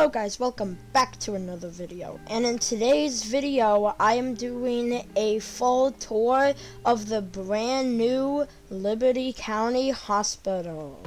Hello guys, welcome back to another video. And in today's video, I am doing a full tour of the brand new Liberty County Hospital.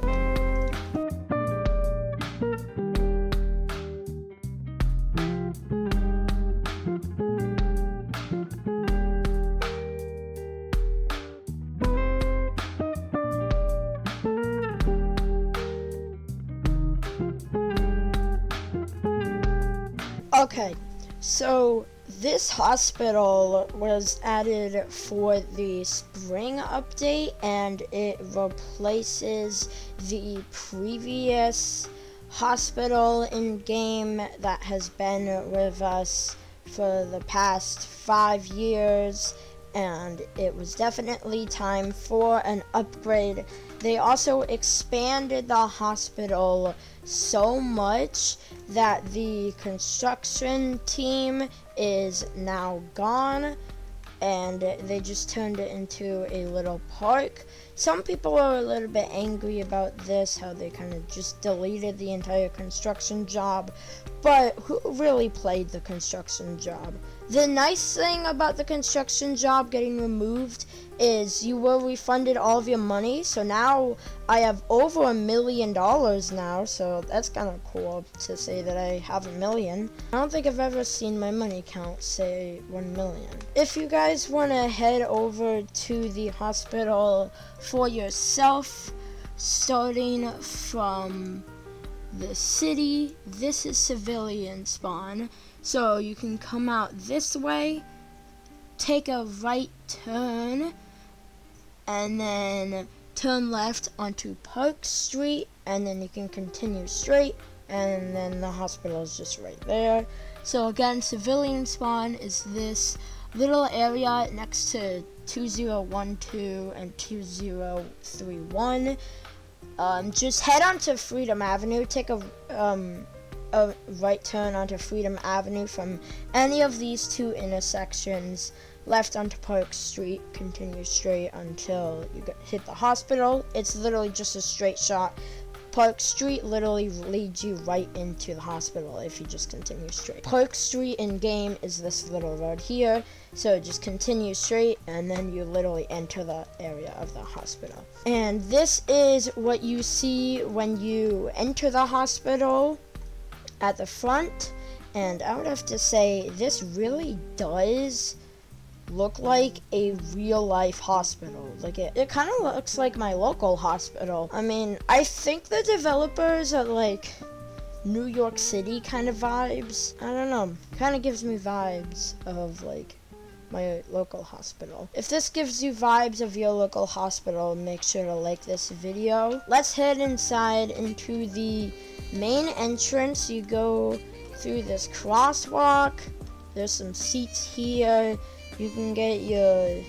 Okay, so this hospital was added for the spring update, and it replaces the previous hospital in game that has been with us for the past 5 years, and it was definitely time for an upgrade. They also expanded the hospital so much that the construction team is now gone, and they just turned it into a little park. Some people are a little bit angry about this, how they kind of just deleted the entire construction job, but who really played the construction job? The nice thing about the construction job getting removed is you were refunded all of your money, so now I have over $1 million now, so that's kind of cool to say that I have $1 million. I don't think I've ever seen my money count say 1 million. If you guys want to head over to the hospital for yourself, starting from the city, this is civilian spawn, so you can come out this way, take a right turn, and then turn left onto Park Street, and then you can continue straight, and then the hospital is just right there. So again, civilian spawn is this little area next to 2012 and 2031. Just head onto Freedom Avenue, take a right turn onto Freedom Avenue from any of these two intersections, left onto Park Street, continue straight until you hit the hospital. It's literally just a straight shot. Park Street literally leads you right into the hospital if you just continue straight. Park Street in game is this little road here, so just continue straight and then you literally enter the area of the hospital. And this is what you see when you enter the hospital at the front, and I would have to say this really does look like a real life hospital. Like it kind of looks like my local hospital. I mean, I think the developers are like New York City kind of vibes. I don't know, kind of gives me vibes of like my local hospital. If this gives you vibes of your local hospital, make sure to like this video. Let's head inside into the main entrance. You go through this crosswalk. There's some seats here. You can get your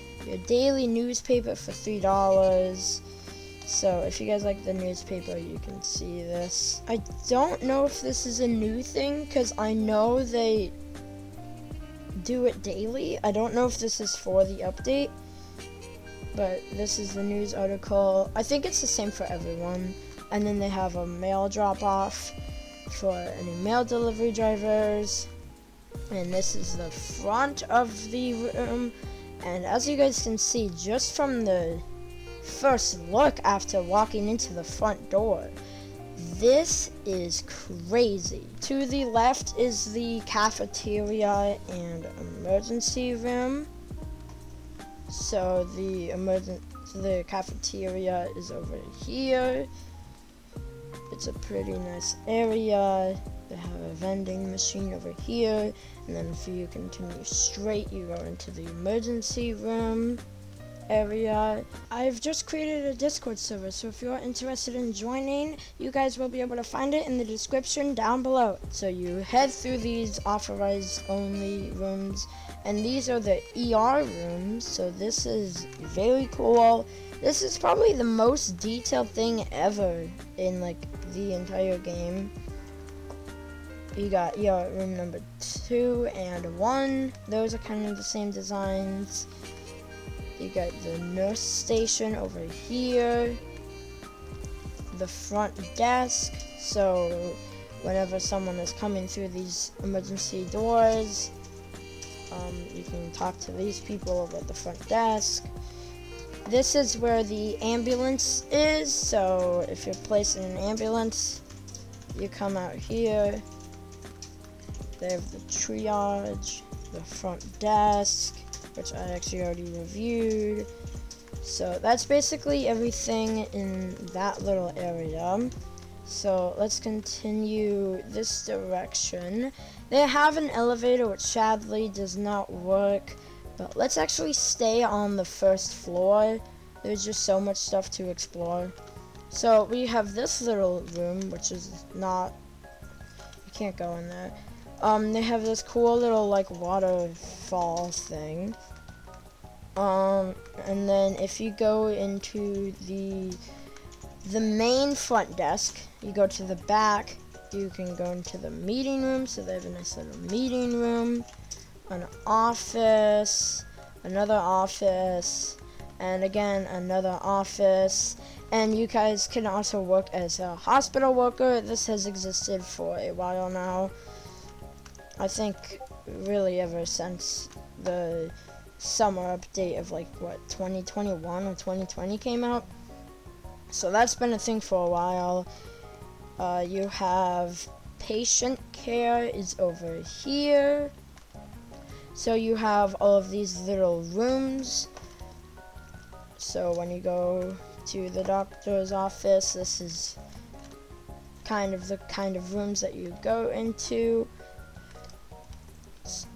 daily newspaper for $3. So if you guys like the newspaper, you can see this. I don't know if this is a new thing, because I know they do it daily. I don't know if this is for the update, but this is the news article. I think it's the same for everyone. And then they have a mail drop-off for any mail delivery drivers. And this is the front of the room, and as you guys can see, just from the first look after walking into the front door, this is crazy. To the left is the cafeteria and emergency room. So the cafeteria is over here. It's a pretty nice area. They have a vending machine over here, and then if you continue straight, you go into the emergency room area. I've just created a Discord server, so if you're interested in joining, you guys will be able to find it in the description down below. So you head through these authorized only rooms, and these are the ER rooms, so this is very cool. This is probably the most detailed thing ever in like the entire game. You got ER room number 2 and 1. Those are kind of the same designs. You got the nurse station over here. The front desk. So whenever someone is coming through these emergency doors. You can talk to these people over at the front desk. This is where the ambulance is, so if you're placing an ambulance, you come out here. They have the triage, the front desk, which I actually already reviewed. So that's basically everything in that little area. So let's continue this direction. They have an elevator which sadly does not work, but let's actually stay on the first floor. There's just so much stuff to explore. So we have this little room, which is not, you can't go in there. They have this cool little like waterfall thing. And then if you go into the main front desk, you go to the back, you can go into the meeting room. So they have a nice little meeting room, an office, another office, and again another office. And you guys can also work as a hospital worker. This has existed for a while now. I think really ever since the summer update of like what, 2021 or 2020 came out. So that's been a thing for a while. You have patient care is over here. So you have all of these little rooms. So when you go to the doctor's office, this is kind of the kind of rooms that you go into.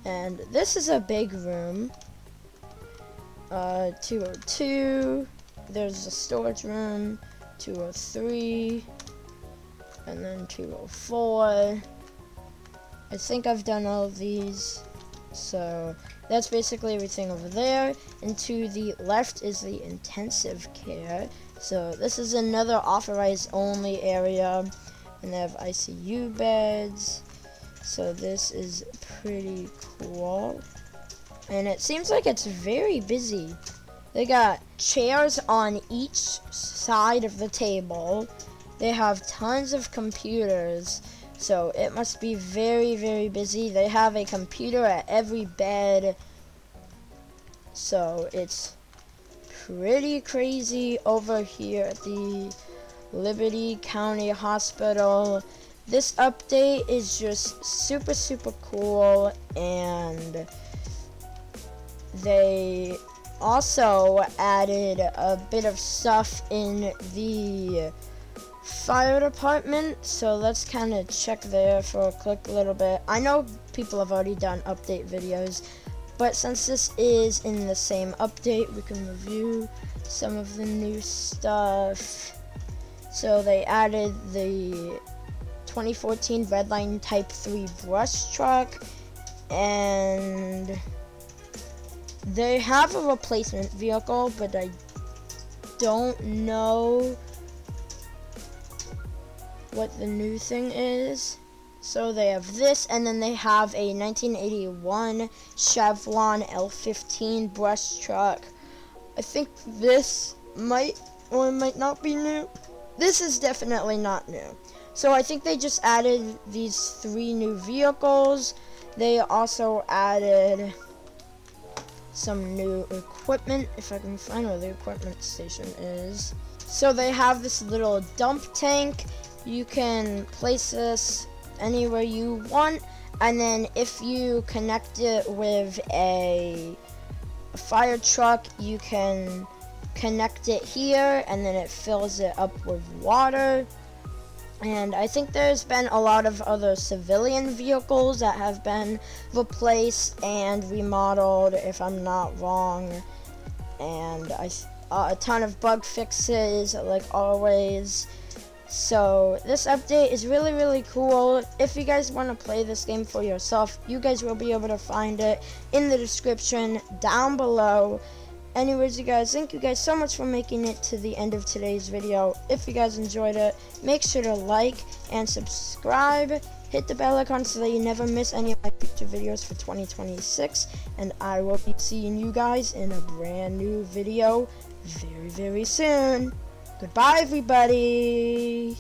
And this is a big room. 202, there's a storage room, 203, and then 204. I think I've done all of these. So that's basically everything over there. And to the left is the intensive care. So this is another authorized only area, and they have ICU beds. So this is pretty cool. And it seems like it's very busy. They got chairs on each side of the table. They have tons of computers. So it must be very, very busy. They have a computer at every bed. So it's pretty crazy over here at the Liberty County Hospital. This update is just super, super cool, and they also added a bit of stuff in the fire department, so let's kind of check there for a quick little bit. I know people have already done update videos, but since this is in the same update, we can review some of the new stuff. So they added the 2014 Redline Type 3 brush truck, and they have a replacement vehicle, but I don't know what the new thing is. So they have this, and then they have a 1981 Chevron L15 brush truck. I think this might or might not be new. This is definitely not new. So I think they just added these 3 new vehicles. They also added some new equipment, if I can find where the equipment station is. So they have this little dump tank. You can place this anywhere you want, and then if you connect it with a fire truck, you can connect it here, and then it fills it up with water. And I think there's been a lot of other civilian vehicles that have been replaced and remodeled, if I'm not wrong. And a ton of bug fixes, like always. So this update is really, really cool. If you guys want to play this game for yourself, you guys will be able to find it in the description down below. Anyways, you guys, thank you guys so much for making it to the end of today's video. If you guys enjoyed it, make sure to like and subscribe. Hit the bell icon so that you never miss any of my future videos for 2026. And I will be seeing you guys in a brand new video very, very soon. Goodbye, everybody.